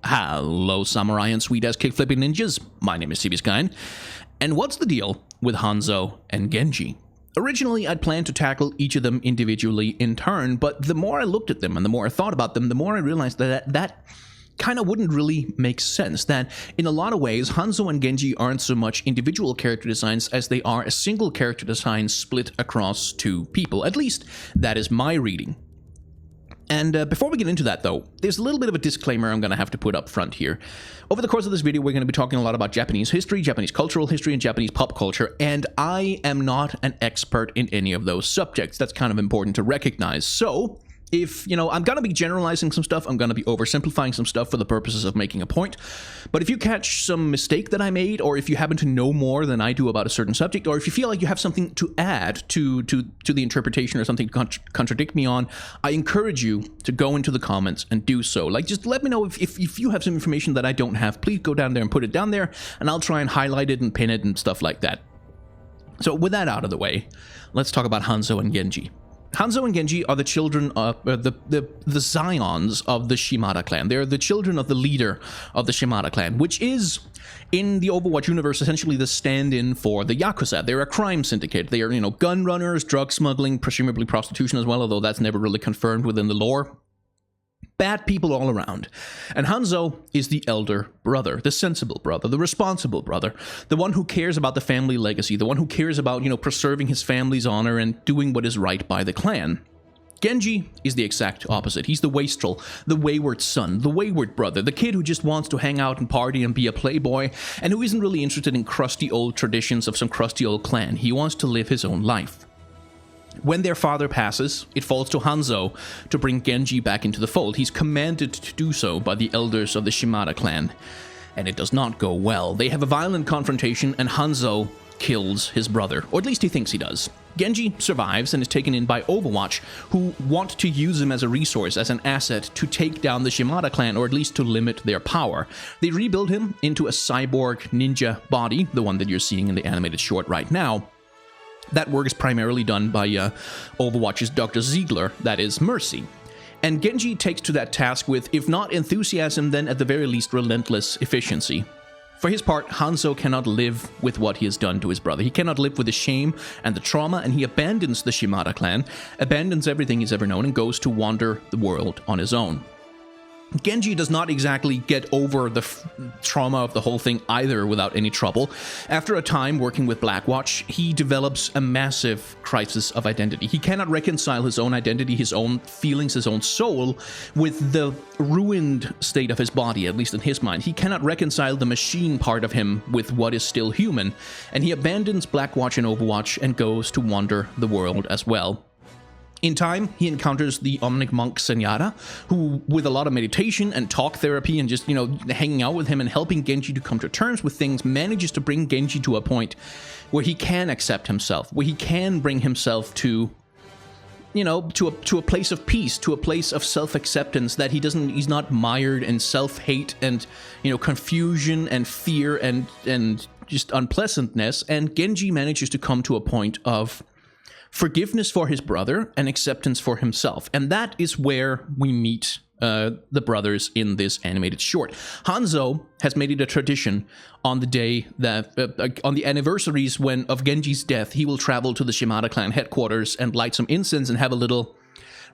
Hello, samurai and sweet-ass kick-flipping ninjas. My name is Sebius, and what's the deal with Hanzo and Genji? Originally, I'd planned to tackle each of them individually in turn, but the more I looked at them and the more I thought about them, the more I realized that kind of wouldn't really make sense. That in a lot of ways, Hanzo and Genji aren't so much individual character designs as they are a single character design split across two people. At least, that is my reading. And before we get into that, though, there's a little bit of a disclaimer I'm going to have to put up front here. Over the course of this video, we're going to be talking a lot about Japanese history, Japanese cultural history, and Japanese pop culture, and I am not an expert in any of those subjects. That's kind of important to recognize. So, if, I'm going to be generalizing some stuff, I'm going to be oversimplifying some stuff for the purposes of making a point, but if you catch some mistake that I made, or if you happen to know more than I do about a certain subject, or if you feel like you have something to add to the interpretation or something to contradict me on, I encourage you to go into the comments and do so. Like, just let me know if you have some information that I don't have. Please go down there and put it down there, and I'll try and highlight it and pin it and stuff like that. So with that out of the way, let's talk about Hanzo and Genji. Hanzo and Genji are the children of the scions of the Shimada clan. They're the children of the leader of the Shimada clan, which is, in the Overwatch universe, essentially the stand-in for the Yakuza. They're a crime syndicate. They are, gun runners, drug smuggling, presumably prostitution as well, although that's never really confirmed within the lore. Bad people all around. And Hanzo is the elder brother, the sensible brother, the responsible brother, the one who cares about the family legacy, the one who cares about, preserving his family's honor and doing what is right by the clan. Genji is the exact opposite. He's the wastrel, the wayward son, the wayward brother, the kid who just wants to hang out and party and be a playboy, and who isn't really interested in crusty old traditions of some crusty old clan. He wants to live his own life. When their father passes, it falls to Hanzo to bring Genji back into the fold. He's commanded to do so by the elders of the Shimada clan, and it does not go well. They have a violent confrontation, and Hanzo kills his brother, or at least he thinks he does. Genji survives and is taken in by Overwatch, who want to use him as a resource, as an asset, to take down the Shimada clan, or at least to limit their power. They rebuild him into a cyborg ninja body, the one that you're seeing in the animated short right now. That work is primarily done by Overwatch's Dr. Ziegler, that is Mercy. And Genji takes to that task with, if not enthusiasm, then at the very least relentless efficiency. For his part, Hanzo cannot live with what he has done to his brother. He cannot live with the shame and the trauma, and he abandons the Shimada clan, abandons everything he's ever known, and goes to wander the world on his own. Genji does not exactly get over the trauma of the whole thing either without any trouble. After a time working with Blackwatch, he develops a massive crisis of identity. He cannot reconcile his own identity, his own feelings, his own soul with the ruined state of his body, at least in his mind. He cannot reconcile the machine part of him with what is still human, and he abandons Blackwatch and Overwatch and goes to wander the world as well. In time, he encounters the Omnic monk Senyara, who, with a lot of meditation and talk therapy and just, hanging out with him and helping Genji to come to terms with things, manages to bring Genji to a point where he can accept himself, where he can bring himself to, to a place of peace, to a place of self-acceptance, that he's not mired in self-hate and, confusion and fear and just unpleasantness. And Genji manages to come to a point of forgiveness for his brother and acceptance for himself. And that is where we meet the brothers in this animated short. Hanzo has made it a tradition on the day that, on the anniversaries of Genji's death, he will travel to the Shimada clan headquarters and light some incense and have a little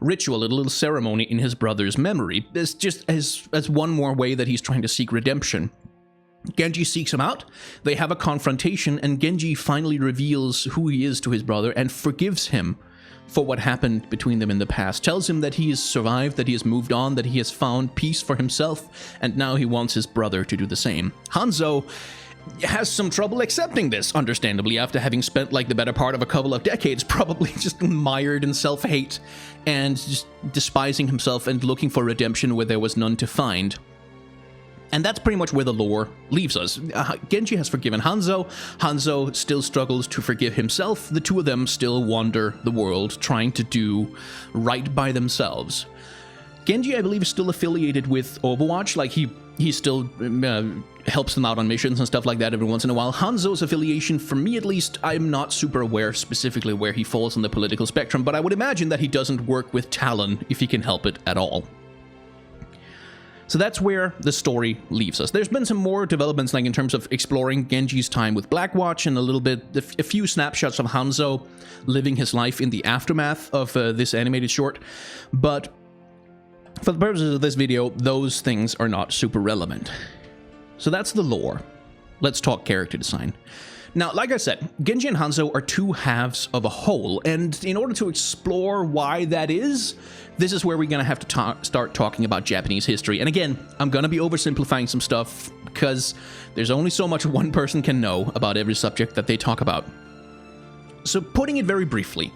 ritual, a little ceremony in his brother's memory. This just as one more way that he's trying to seek redemption. Genji seeks him out, they have a confrontation, and Genji finally reveals who he is to his brother and forgives him for what happened between them in the past. Tells him that he has survived, that he has moved on, that he has found peace for himself, and now he wants his brother to do the same. Hanzo has some trouble accepting this, understandably, after having spent like the better part of a couple of decades probably just mired in self-hate and just despising himself and looking for redemption where there was none to find. And that's pretty much where the lore leaves us. Genji has forgiven Hanzo. Hanzo still struggles to forgive himself. The two of them still wander the world, trying to do right by themselves. Genji, I believe, is still affiliated with Overwatch. Like, he still helps them out on missions and stuff like that every once in a while. Hanzo's affiliation, for me at least, I'm not super aware specifically where he falls on the political spectrum, but I would imagine that he doesn't work with Talon if he can help it at all. So that's where the story leaves us. There's been some more developments, like in terms of exploring Genji's time with Blackwatch, and a few snapshots of Hanzo living his life in the aftermath of this animated short. But for the purposes of this video, those things are not super relevant. So that's the lore. Let's talk character design. Now, like I said, Genji and Hanzo are two halves of a whole, and in order to explore why that is, this is where we're going to have to start talking about Japanese history. And again, I'm going to be oversimplifying some stuff, because there's only so much one person can know about every subject that they talk about. So putting it very briefly,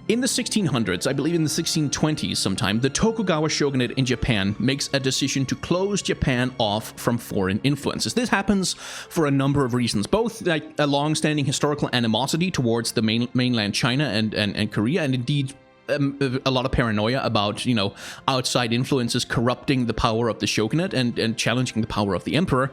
in the 1600s, I believe in the 1620s sometime, the Tokugawa shogunate in Japan makes a decision to close Japan off from foreign influences. This happens for a number of reasons, both like a long-standing historical animosity towards the mainland China and Korea, and indeed a lot of paranoia about, you know, outside influences corrupting the power of the shogunate and challenging the power of the emperor,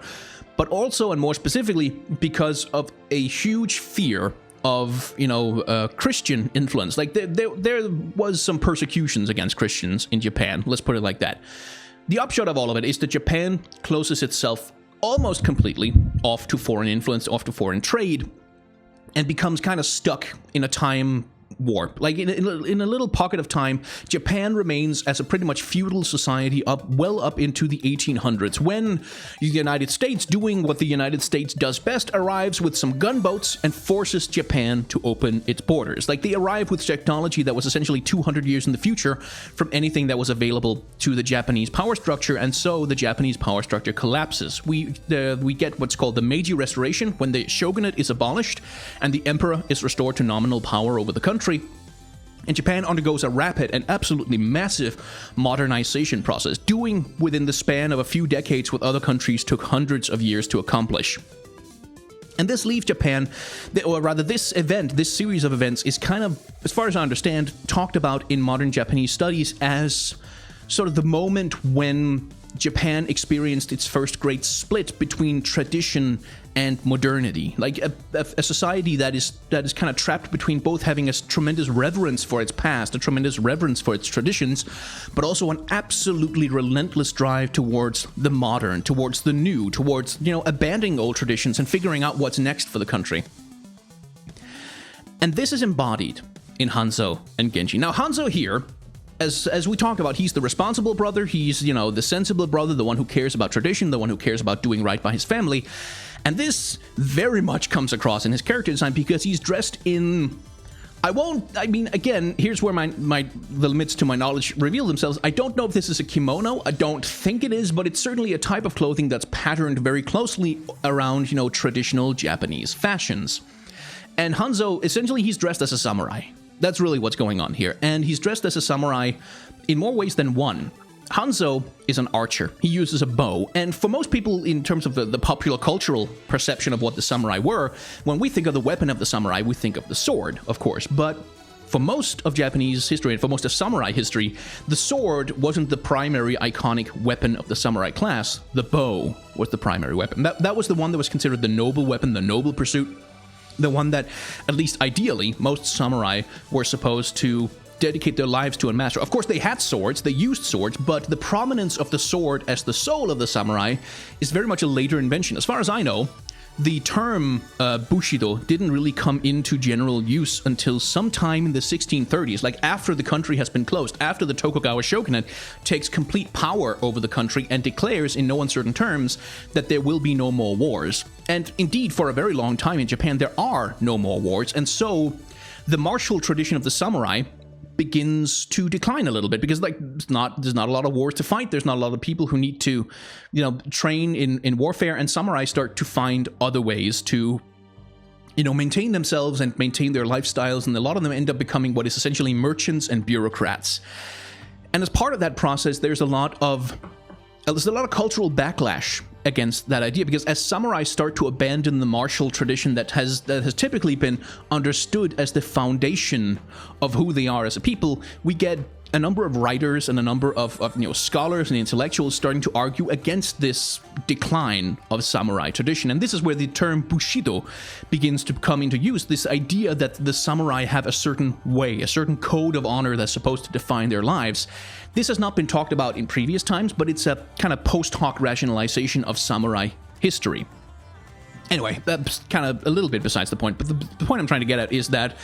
but also, and more specifically, because of a huge fear of, you know, Christian influence. Like, there was some persecutions against Christians in Japan, let's put it like that. The upshot of all of it is that Japan closes itself almost completely off to foreign influence, off to foreign trade, and becomes kind of stuck in a time warp. Like in a little pocket of time, Japan remains as a pretty much feudal society well up into the 1800s, when the United States, doing what the United States does best, arrives with some gunboats and forces Japan to open its borders. Like, they arrive with technology that was essentially 200 years in the future from anything that was available to the Japanese power structure, and so the Japanese power structure collapses. We get what's called the Meiji Restoration, when the shogunate is abolished and the emperor is restored to nominal power over the country. And Japan undergoes a rapid and absolutely massive modernization process, doing within the span of a few decades what other countries took hundreds of years to accomplish. And this leaves Japan, or rather this event, this series of events, is kind of, as far as I understand, talked about in modern Japanese studies as sort of the moment when Japan experienced its first great split between tradition and modernity, like a society that is kind of trapped between both having a tremendous reverence for its past, a tremendous reverence for its traditions, but also an absolutely relentless drive towards the modern, towards the new, towards, you know, abandoning old traditions and figuring out what's next for the country. And this is embodied in Hanzo and Genji. Now, Hanzo here, as we talk about, he's the responsible brother, he's, you know, the sensible brother, the one who cares about tradition, the one who cares about doing right by his family. And this very much comes across in his character design, because he's dressed in... I mean, again, here's where the limits to my knowledge reveal themselves. I don't know if this is a kimono, I don't think it is, but it's certainly a type of clothing that's patterned very closely around, you know, traditional Japanese fashions. And Hanzo, essentially, he's dressed as a samurai. That's really what's going on here. And he's dressed as a samurai in more ways than one. Hanzo is an archer. He uses a bow. And for most people, in terms of the popular cultural perception of what the samurai were, when we think of the weapon of the samurai, we think of the sword, of course. But for most of Japanese history, and for most of samurai history, the sword wasn't the primary iconic weapon of the samurai class. The bow was the primary weapon. That was the one that was considered the noble weapon, the noble pursuit. The one that, at least ideally, most samurai were supposed to dedicate their lives to and master. Of course, they had swords, they used swords, but the prominence of the sword as the soul of the samurai is very much a later invention. As far as I know, the term Bushido didn't really come into general use until sometime in the 1630s, like after the country has been closed, after the Tokugawa shogunate takes complete power over the country and declares in no uncertain terms that there will be no more wars. And indeed, for a very long time in Japan, there are no more wars, and so the martial tradition of the samurai begins to decline a little bit, because like there's not a lot of wars to fight, there's not a lot of people who need to, you know, train in warfare, and samurai start to find other ways to, you know, maintain themselves and maintain their lifestyles, and a lot of them end up becoming what is essentially merchants and bureaucrats. And as part of that process, there's a lot of cultural backlash against that idea, because as samurai start to abandon the martial tradition that has typically been understood as the foundation of who they are as a people, we get a number of writers and a number of scholars and intellectuals starting to argue against this decline of samurai tradition. And this is where the term Bushido begins to come into use, this idea that the samurai have a certain way, a certain code of honor that's supposed to define their lives. This has not been talked about in previous times, but it's a kind of post hoc rationalization of samurai history. Anyway, that's kind of a little bit besides the point, but the point I'm trying to get at is that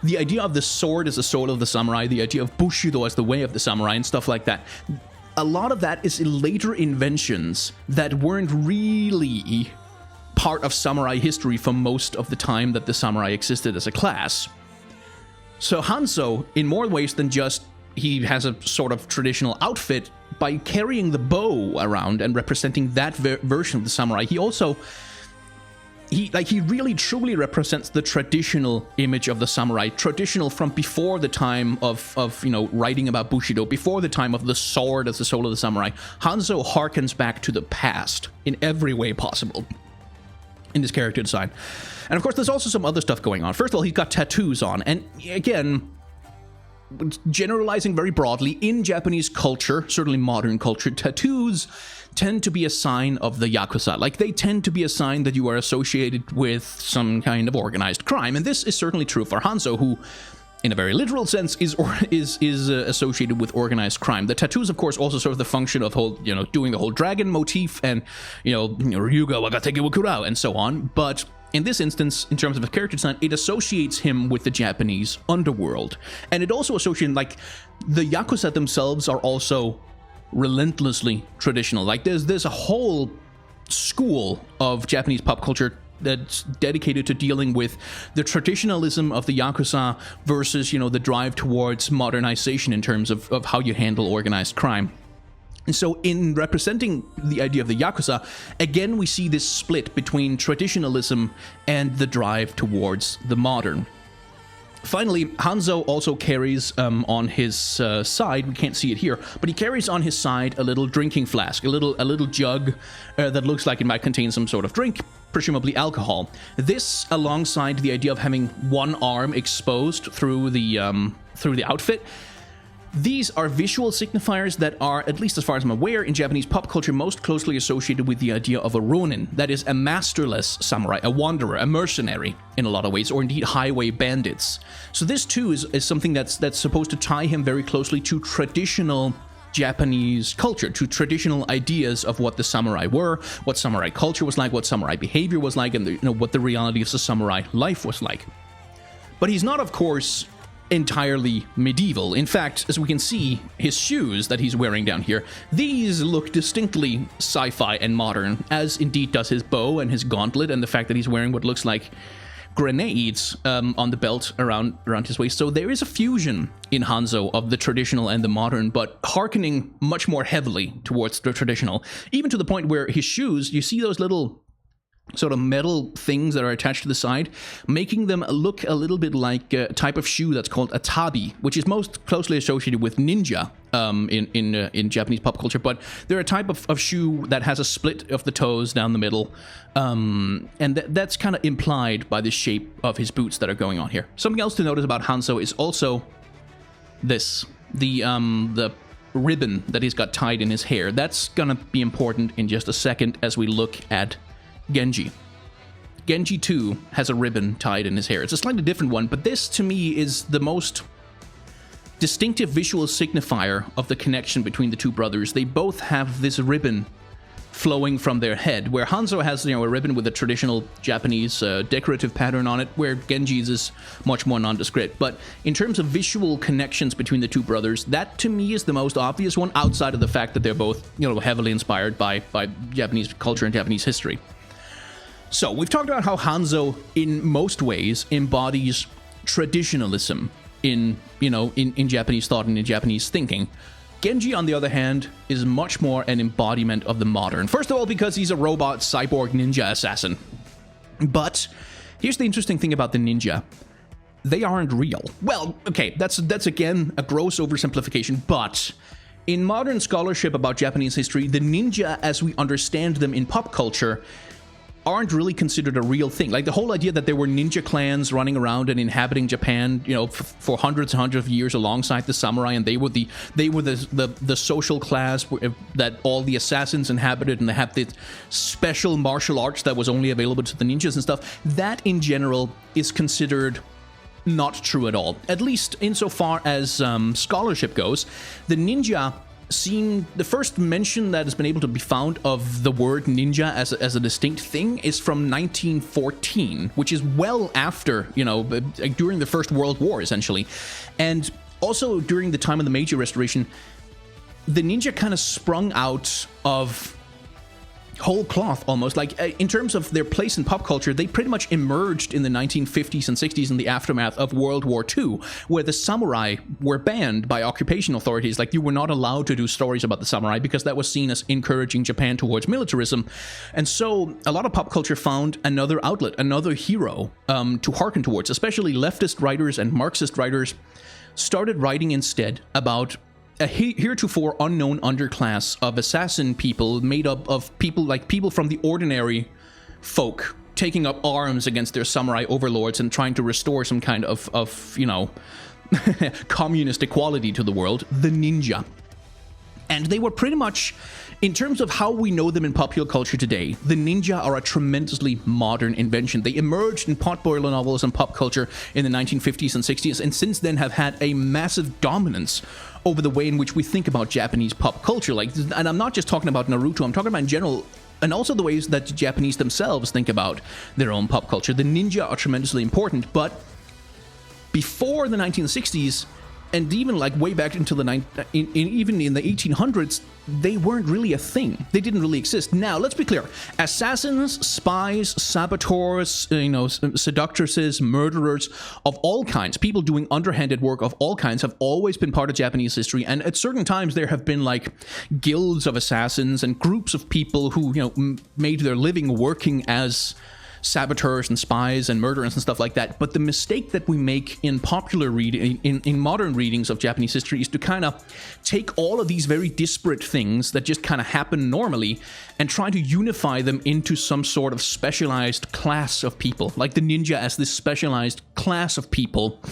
the idea of the sword as the soul of the samurai, the idea of Bushido as the way of the samurai and stuff like that, a lot of that is later inventions that weren't really part of samurai history for most of the time that the samurai existed as a class. So Hanzo, in more ways than just he has a sort of traditional outfit, by carrying the bow around and representing that version of the samurai, he also... He really truly represents the traditional image of the samurai, traditional from before the time of writing about Bushido, before the time of the sword as the soul of the samurai. Hanzo harkens back to the past in every way possible in this character design. And of course, there's also some other stuff going on. First of all, he's got tattoos on, and again, generalizing very broadly, in Japanese culture, certainly modern culture, tattoos tend to be a sign of the Yakuza. Like, they tend to be a sign that you are associated with some kind of organized crime. And this is certainly true for Hanzo, who, in a very literal sense, is associated with organized crime. The tattoos, of course, also serve the function of doing the whole dragon motif and, Ryuga wagateke wo kurau and so on. But in this instance, in terms of his character design, it associates him with the Japanese underworld. And it also associates, like, the Yakuza themselves are also relentlessly traditional. Like, there's a whole school of Japanese pop culture that's dedicated to dealing with the traditionalism of the Yakuza versus, the drive towards modernization in terms of how you handle organized crime. And so in representing the idea of the Yakuza, again, we see this split between traditionalism and the drive towards the modern. Finally, Hanzo also carries on his side, we can't see it here, but he carries on his side a little drinking flask, a little jug that looks like it might contain some sort of drink, presumably alcohol. This, alongside the idea of having one arm exposed through the outfit, these are visual signifiers that are, at least as far as I'm aware, in Japanese pop culture most closely associated with the idea of a ronin, that is, a masterless samurai, a wanderer, a mercenary in a lot of ways, or indeed highway bandits. So this too is something that's supposed to tie him very closely to traditional Japanese culture, to traditional ideas of what the samurai were, what samurai culture was like, what samurai behavior was like, and what the reality of the samurai life was like. But he's not, of course, entirely medieval. In fact, as we can see, his shoes that he's wearing down here, these look distinctly sci-fi and modern, as indeed does his bow and his gauntlet, and the fact that he's wearing what looks like grenades on the belt around his waist. So there is a fusion in Hanzo of the traditional and the modern, but hearkening much more heavily towards the traditional, even to the point where his shoes, you see those little sort of metal things that are attached to the side, making them look a little bit like a type of shoe that's called a tabi, which is most closely associated with ninja in Japanese pop culture. But they're a type of shoe that has a split of the toes down the middle, and that's kind of implied by the shape of his boots that are going on here. Something else to notice about Hanzo is also this, the ribbon that he's got tied in his hair. That's gonna be important in just a second as we look at Genji. Genji too has a ribbon tied in his hair. It's a slightly different one, but this to me is the most distinctive visual signifier of the connection between the two brothers. They both have this ribbon flowing from their head, where Hanzo has a ribbon with a traditional Japanese decorative pattern on it, where Genji's is much more nondescript. But in terms of visual connections between the two brothers, that to me is the most obvious one, outside of the fact that they're both heavily inspired by Japanese culture and Japanese history. So, we've talked about how Hanzo, in most ways, embodies traditionalism in Japanese thought and in Japanese thinking. Genji, on the other hand, is much more an embodiment of the modern. First of all, because he's a robot cyborg ninja assassin. But here's the interesting thing about the ninja. They aren't real. Well, okay, that's again a gross oversimplification, but in modern scholarship about Japanese history, the ninja as we understand them in pop culture aren't really considered a real thing. Like the whole idea that there were ninja clans running around and inhabiting Japan, you know, for hundreds and hundreds of years alongside the samurai, and they were the social class that all the assassins inhabited, and they had this special martial arts that was only available to the ninjas and stuff. That in general is considered not true at all. At least insofar as scholarship goes, the ninja seen the first mention that has been able to be found of the word ninja as a distinct thing is from 1914, which is well after, you know, during the First World War, essentially. And also during the time of the Meiji Restoration, the ninja kind of sprung out of whole cloth almost. Like in terms of their place in pop culture, they pretty much emerged in the 1950s and 60s in the aftermath of World War II, where the samurai were banned by occupation authorities. Like you were not allowed to do stories about the samurai because that was seen as encouraging Japan towards militarism. And so a lot of pop culture found another outlet, another hero to hearken towards. Especially leftist writers and Marxist writers started writing instead about a heretofore unknown underclass of assassin people made up of people from the ordinary folk taking up arms against their samurai overlords and trying to restore some kind of you know, communist equality to the world, the ninja. And they were pretty much, in terms of how we know them in popular culture today, the ninja are a tremendously modern invention. They emerged in potboiler novels and pop culture in the 1950s and 60s, and since then have had a massive dominance over the way in which we think about Japanese pop culture. Like, and I'm not just talking about Naruto, I'm talking about in general, and also the ways that the Japanese themselves think about their own pop culture. The ninja are tremendously important, but before the 1960s, and even like way back into the even in the 1800s, they weren't really a thing. They didn't really exist. Now, let's be clear. Assassins, spies, saboteurs, you know, seductresses, murderers of all kinds, people doing underhanded work of all kinds have always been part of Japanese history. And at certain times, there have been like guilds of assassins and groups of people who, you know, made their living working as saboteurs and spies and murderers and stuff like that. But the mistake that we make in popular reading, in modern readings of Japanese history, is to kind of take all of these very disparate things that just kind of happen normally and try to unify them into some sort of specialized class of people, like the ninja as this specialized class of people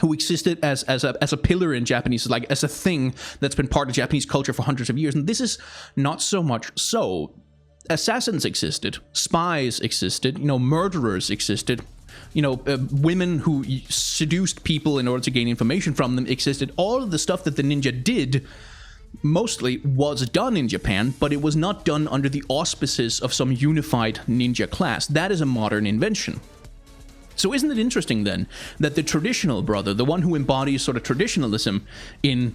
who existed as a pillar in Japanese, like as a thing that's been part of Japanese culture for hundreds of years. And this is not so much so. Assassins existed, spies existed, you know, murderers existed, you know, women who seduced people in order to gain information from them existed. All of the stuff that the ninja did mostly was done in Japan, but it was not done under the auspices of some unified ninja class. That is a modern invention. So isn't it interesting then that the traditional brother, the one who embodies sort of traditionalism in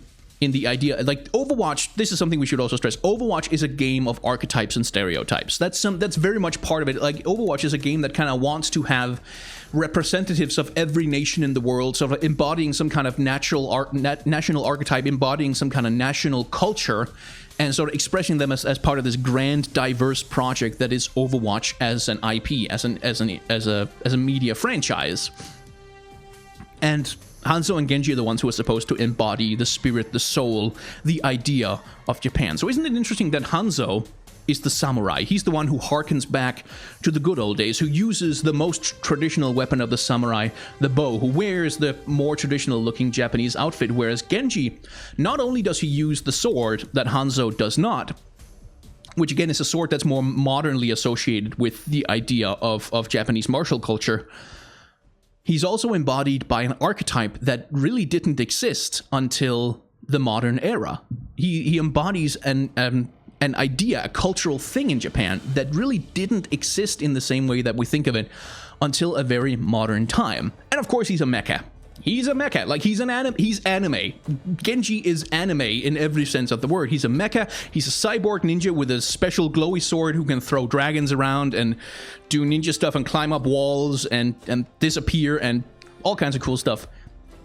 the idea, like Overwatch, this is something we should also stress. Overwatch is a game of archetypes and stereotypes. That's very much part of it. Like Overwatch is a game that kind of wants to have representatives of every nation in the world, sort of embodying some kind of national archetype, embodying some kind of national culture, and sort of expressing them as part of this grand, diverse project that is Overwatch as an IP, as a media franchise. And Hanzo and Genji are the ones who are supposed to embody the spirit, the soul, the idea of Japan. So isn't it interesting that Hanzo is the samurai? He's the one who harkens back to the good old days, who uses the most traditional weapon of the samurai, the bow, who wears the more traditional looking Japanese outfit, whereas Genji, not only does he use the sword that Hanzo does not, which again is a sword that's more modernly associated with the idea of Japanese martial culture, he's also embodied by an archetype that really didn't exist until the modern era. He embodies an idea, a cultural thing in Japan that really didn't exist in the same way that we think of it until a very modern time. And of course, he's a mecha. He's a mecha. Like, he's anime. Genji is anime in every sense of the word. He's a mecha. He's a cyborg ninja with a special glowy sword who can throw dragons around and do ninja stuff and climb up walls and disappear and all kinds of cool stuff.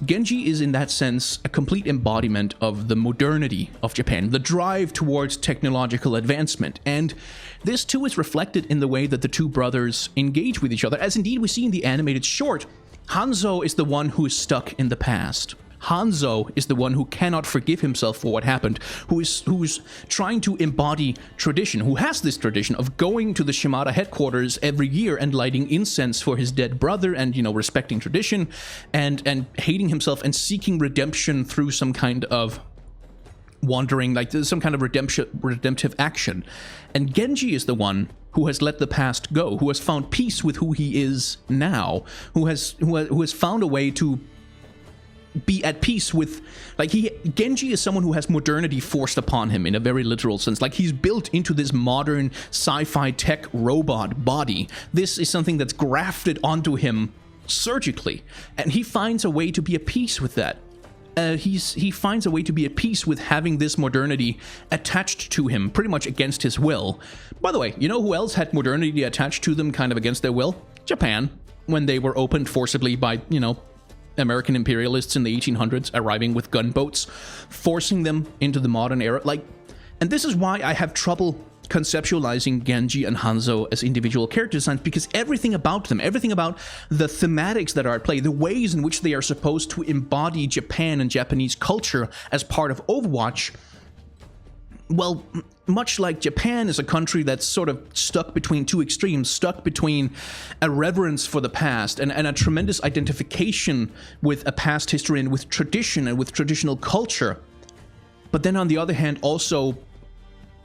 Genji is, in that sense, a complete embodiment of the modernity of Japan, the drive towards technological advancement. And this, too, is reflected in the way that the two brothers engage with each other, as indeed we see in the animated short. Hanzo is the one who is stuck in the past. Hanzo is the one who cannot forgive himself for what happened, who's trying to embody tradition, who has this tradition of going to the Shimada headquarters every year and lighting incense for his dead brother and, respecting tradition and hating himself and seeking redemption through some kind of wandering, like some kind of redemptive action. And Genji is the one who has let the past go, who has found peace with who he is now, who has found a way to be at peace with, Genji is someone who has modernity forced upon him in a very literal sense. Like, he's built into this modern sci-fi tech robot body. This is something that's grafted onto him surgically, and he finds a way to be at peace with that. He finds a way to be at peace with having this modernity attached to him pretty much against his will. By the way, you know who else had modernity attached to them kind of against their will? Japan, when they were opened forcibly by, American imperialists in the 1800s arriving with gunboats, forcing them into the modern era. And this is why I have trouble conceptualizing Genji and Hanzo as individual character designs, because everything about them, everything about the thematics that are at play, the ways in which they are supposed to embody Japan and Japanese culture as part of Overwatch, well, much like Japan is a country that's sort of stuck between two extremes, stuck between a reverence for the past and a tremendous identification with a past history and with tradition and with traditional culture. But then on the other hand, also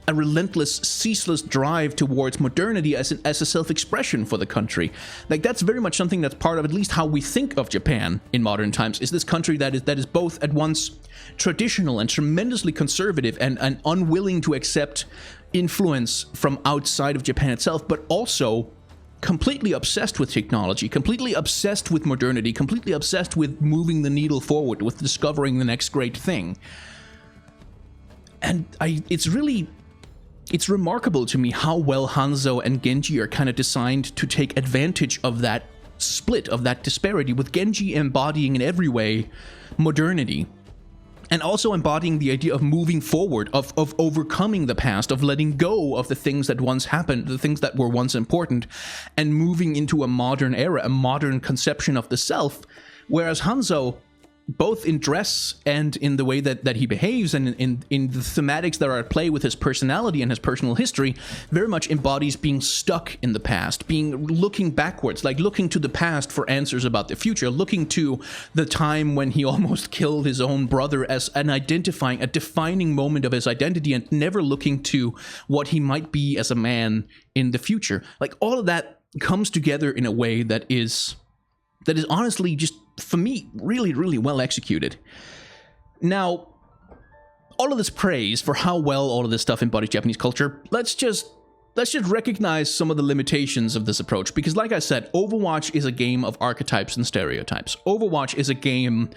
a relentless, ceaseless drive towards modernity as a self-expression for the country. That's very much something that's part of at least how we think of Japan in modern times, is this country that is both at once traditional and tremendously conservative and unwilling to accept influence from outside of Japan itself, but also completely obsessed with technology, completely obsessed with modernity, completely obsessed with moving the needle forward, with discovering the next great thing. And it's remarkable to me how well Hanzo and Genji are kind of designed to take advantage of that split, of that disparity, with Genji embodying in every way modernity, and also embodying the idea of moving forward, of overcoming the past, of letting go of the things that once happened, the things that were once important, and moving into a modern era, a modern conception of the self, whereas Hanzo, both in dress and in the way that he behaves and in the thematics that are at play with his personality and his personal history, very much embodies being stuck in the past, looking backwards, like looking to the past for answers about the future, looking to the time when he almost killed his own brother as a defining moment of his identity, and never looking to what he might be as a man in the future. All of that comes together in a way that is honestly just, for me, really, really well executed. Now, all of this praise for how well all of this stuff embodies Japanese culture, let's just recognize some of the limitations of this approach, because like I said, Overwatch is a game of archetypes and stereotypes. Overwatch is a game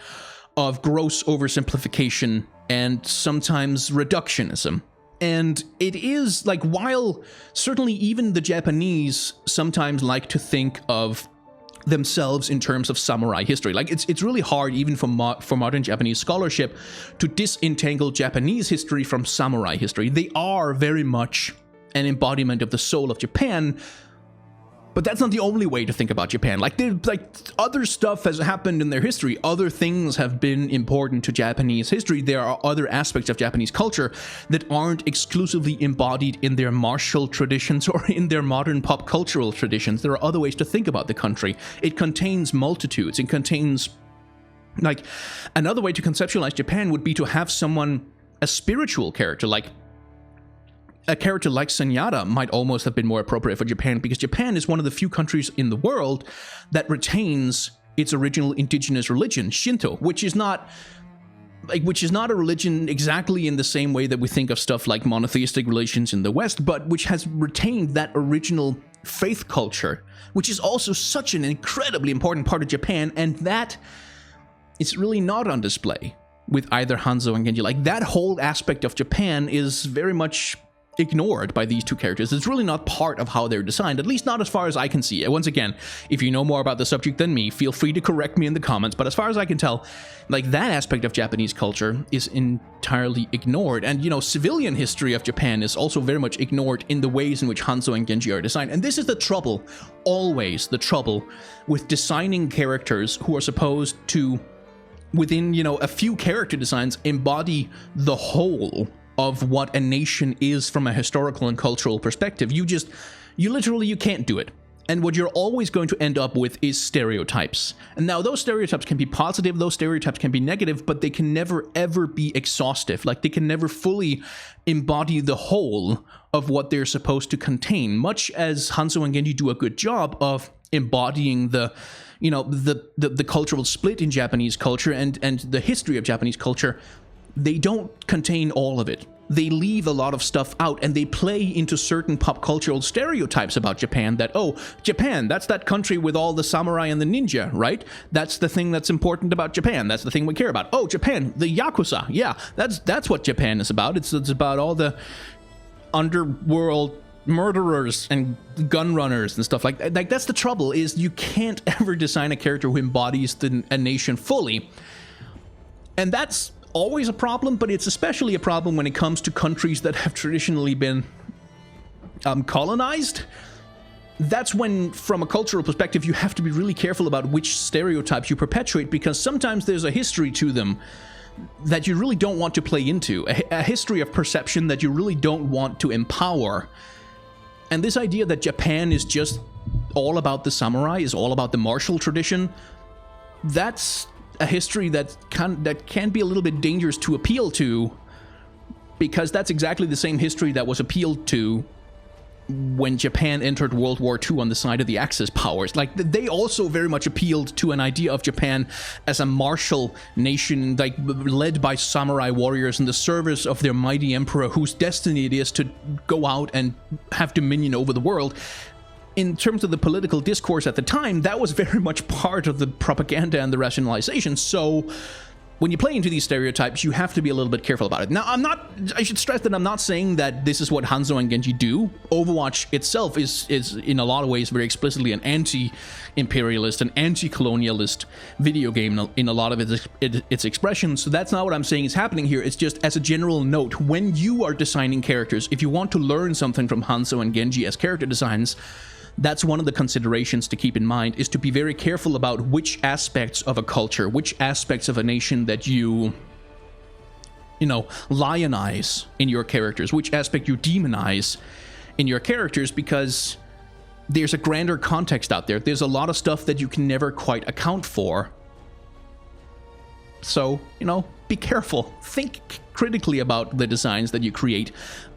of gross oversimplification and sometimes reductionism. And it is, while certainly even the Japanese sometimes like to think of themselves in terms of samurai history. It's really hard even for modern Japanese scholarship to disentangle Japanese history from samurai history. They are very much an embodiment of the soul of Japan, but that's not the only way to think about Japan. Other stuff has happened in their history. Other things have been important to Japanese history. There are other aspects of Japanese culture that aren't exclusively embodied in their martial traditions or in their modern pop cultural traditions. There are other ways to think about the country. It contains multitudes. It contains, another way to conceptualize Japan would be to have a spiritual character, a character like Senyata might almost have been more appropriate for Japan, because Japan is one of the few countries in the world that retains its original indigenous religion, Shinto, which is not a religion exactly in the same way that we think of stuff like monotheistic religions in the West, but which has retained that original faith culture, which is also such an incredibly important part of Japan, and that is really not on display with either Hanzo and Genji. That whole aspect of Japan is very much ignored by these two characters. It's really not part of how they're designed, at least not as far as I can see. Once again, if you know more about the subject than me, feel free to correct me in the comments, but as far as I can tell, that aspect of Japanese culture is entirely ignored. And, civilian history of Japan is also very much ignored in the ways in which Hanzo and Genji are designed. And this is the trouble, always the trouble, with designing characters who are supposed to within, you know, a few character designs embody the whole of what a nation is from a historical and cultural perspective. You literally can't do it. And what you're always going to end up with is stereotypes. And now those stereotypes can be positive, those stereotypes can be negative, but they can never ever be exhaustive. Like, they can never fully embody the whole of what they're supposed to contain, much as Hanzo and Genji do a good job of embodying the, you know, the cultural split in Japanese culture and the history of Japanese culture. They don't contain all of it. They leave a lot of stuff out, and they play into certain pop cultural stereotypes about Japan that, oh, Japan, that's that country with all the samurai and the ninja, right? That's the thing that's important about Japan. That's the thing we care about. Oh, Japan, the Yakuza. Yeah, that's what Japan is about. It's about all the underworld murderers and gun runners and stuff like that. Like, that's the trouble, is you can't ever design a character who embodies a nation fully. And that's always a problem, but it's especially a problem when it comes to countries that have traditionally been colonized. That's when, from a cultural perspective, you have to be really careful about which stereotypes you perpetuate, because sometimes there's a history to them that you really don't want to play into, a history of perception that you really don't want to empower. And this idea that Japan is just all about the samurai, is all about the martial tradition, that's a history that can be a little bit dangerous to appeal to, because that's exactly the same history that was appealed to when Japan entered World War II on the side of the Axis powers. Like, they also very much appealed to an idea of Japan as a martial nation, like led by samurai warriors in the service of their mighty emperor, whose destiny it is to go out and have dominion over the world. In terms of the political discourse at the time, that was very much part of the propaganda and the rationalization. So when you play into these stereotypes, you have to be a little bit careful about it. Now, I should stress that I'm not saying that this is what Hanzo and Genji do. Overwatch itself is in a lot of ways very explicitly an anti-imperialist, an anti-colonialist video game in a lot of its expressions. So that's not what I'm saying is happening here. It's just as a general note, when you are designing characters, if you want to learn something from Hanzo and Genji as character designs, that's one of the considerations to keep in mind, is to be very careful about which aspects of a culture, which aspects of a nation that you know, lionize in your characters, which aspect you demonize in your characters, because there's a grander context out there. There's a lot of stuff that you can never quite account for. So, you know, be careful. Think critically about the designs that you create,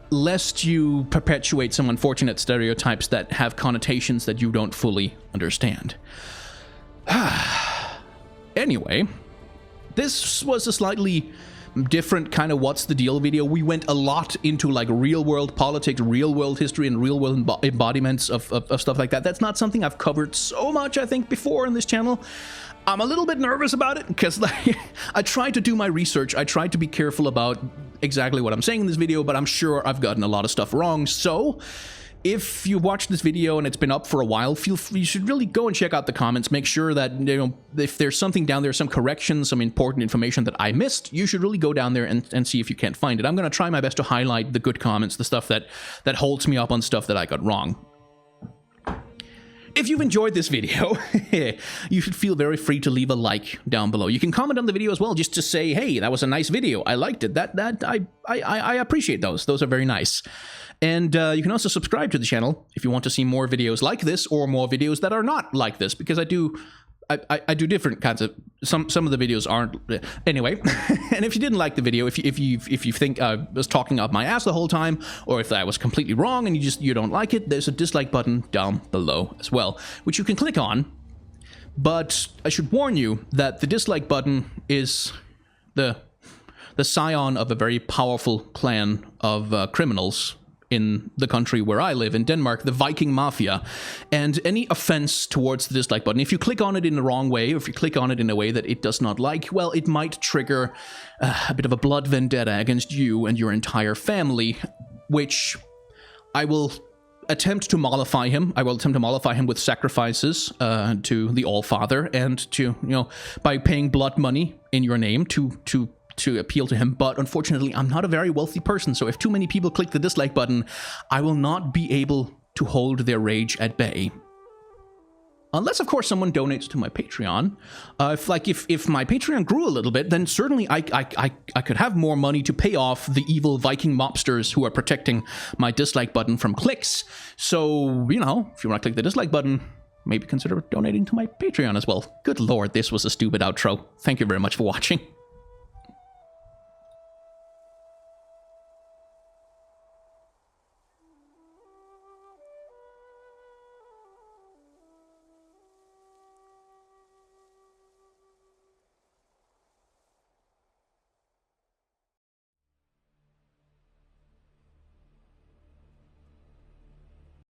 lest you perpetuate some unfortunate stereotypes that have connotations that you don't fully understand. Anyway, this was a slightly different kind of what's the deal video. We went a lot into like real world politics, real world history, and real world embodiments of stuff like that. That's not something I've covered so much, I think, before in this channel. I'm a little bit nervous about it because like, I tried to do my research. I tried to be careful about exactly what I'm saying in this video, but I'm sure I've gotten a lot of stuff wrong. So if you watched this video and it's been up for a while, feel free, you should really go and check out the comments. Make sure that, you know, if there's something down there, some corrections, some important information that I missed, you should really go down there and see if you can't find it. I'm going to try my best to highlight the good comments, the stuff that holds me up on stuff that I got wrong. If you've enjoyed this video, you should feel very free to leave a like down below. You can comment on the video as well, just to say, hey, that was a nice video. I liked it. I appreciate those. Those are very nice. And you can also subscribe to the channel if you want to see more videos like this, or more videos that are not like this, because I do different kinds of, some of the videos aren't, anyway. And if you didn't like the video, if you think I was talking up my ass the whole time, or if I was completely wrong and you don't like it, there's a dislike button down below as well, which you can click on. But I should warn you that the dislike button is the scion of a very powerful clan of criminals in the country where I live, in Denmark, the Viking Mafia. And any offense towards the dislike button, if you click on it in the wrong way, or if you click on it in a way that it does not like, well, it might trigger a bit of a blood vendetta against you and your entire family, which I will attempt to mollify him. I will attempt to mollify him with sacrifices to the All-Father, and to, you know, by paying blood money in your name to appeal to him. But unfortunately, I'm not a very wealthy person, so if too many people click the dislike button, I will not be able to hold their rage at bay. Unless, of course, someone donates to my Patreon. If my Patreon grew a little bit, then certainly I could have more money to pay off the evil Viking mobsters who are protecting my dislike button from clicks. So, you know, if you want to click the dislike button, maybe consider donating to my Patreon as well. Good lord, this was a stupid outro. Thank you very much for watching.